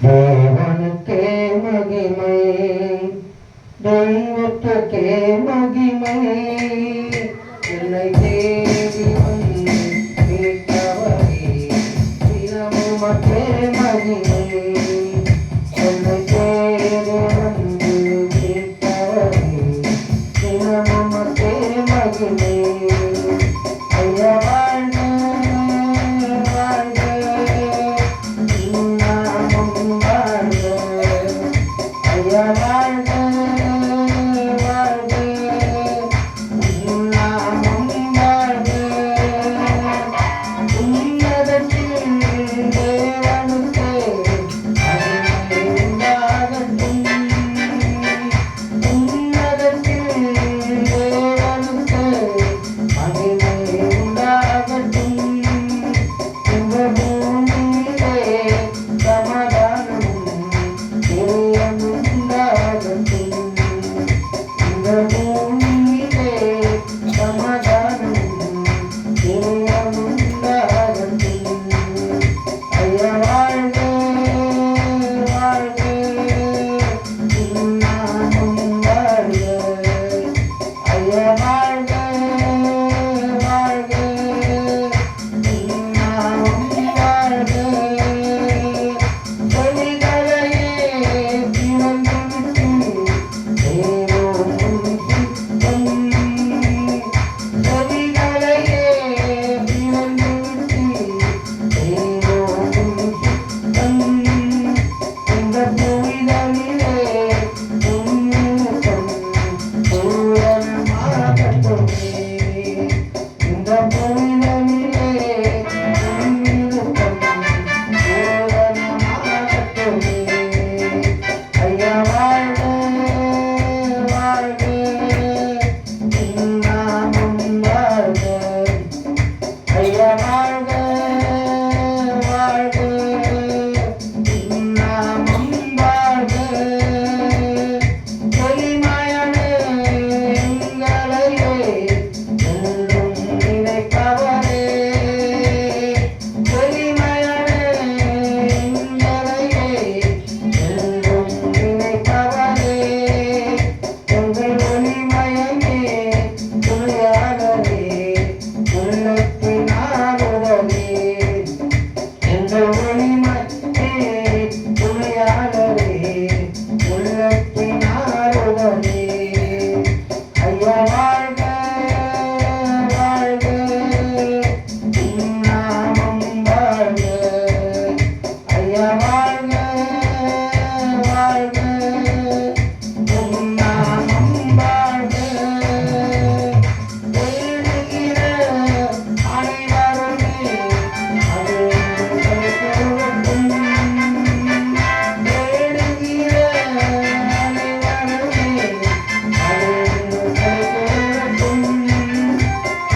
தேவனுக்கே மகிமை, தெய்வத்துக்கே மகிமை, என்னை தேடி வந்து மீட்டவரே தினமுமக்கே மகிமை, என்னை தேடி வந்து மீட்டவரே தினமுமக்கே மகிமை. ஐயா வாழ்க வாழ்க, இன்னாமும் வாழ்க. ஐயா வாழ்க வாழ்க, இன்னாமும் வாழ்க. உன்னதத்தில் தேவனுக்கே மகிமை உண்டாகட்டும். உன்னதத்தில் தேவனுக்கே மகிமை உண்டாகட்டும். இந்த பூமியிலே சமாதானமும் நிலையமும் உண்டாகட்டும். இந்த பூமியிலே சமாதானமும் நிலையமும் உண்டாகட்டும். ஐயா வாழ்க வாழ்க, இன்னாமும் வாழ்க. ஐயா வாழ்க வாழ்க, இன்னாமும் வாழ்க. செவிகளையே திறந்துவிட்டு தேவோடும் சித்தம். செவிகளையே திறந்துவிட்டு தேவோடும் சித்தம். இந்த புவிதனிலே உன்னிருத்தம் பூரணமாகட்டுமே. இந்த புவிதனிலே உன்னிருத்தம் பூரணமாகட்டுமே. ஐயா வாழ்க வாழ்க, இன்னாமும் வாழ்க. ஐயா வாழ்க வாழ்க, இன்னாமும் வாழ்க. எளிமையான எங்களையே என்றும் நினைப்பவரே, எளிமையான எங்களையே என்றும் நினைப்பவரே, எங்கள் ஒளிமயமே துணையாளரே, உள்ளத்தின் ஆறுதலே. எங்கள் ஒளிமயமே துணையாளரே, உள்ளத்தின் ஆறுதலே. ஐயா வாழ்க வாழ்க, இன்னாமும் வாழ்க. ஐயா வாழ்க வாழ்க, இன்னாமும் வாழ்க. தேடுகிற அனைவருமே அருள்கள் பெறட்டும். தேடுகிற அனைவருமே அருள்கள் பெறட்டும்.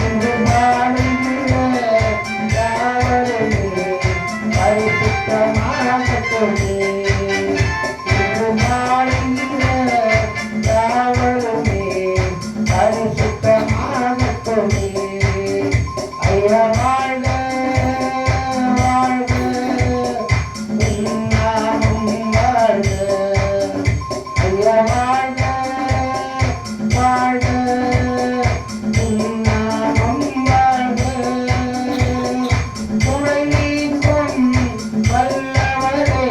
இன்று வாழுகிற யாவருமே பரிசுத்தமாகட்டுமே. இன்று வாழுகிற யாவருமே பரிசுத்தமாகட்டுமே. ஐயா வாழ்க வாழ்க, இன்னாமும் வாழ்க. ஐயா வாழ்க வாழ்க, இன்னாமும் வாழ்க. துணை நீக்கும் வல்லவரே,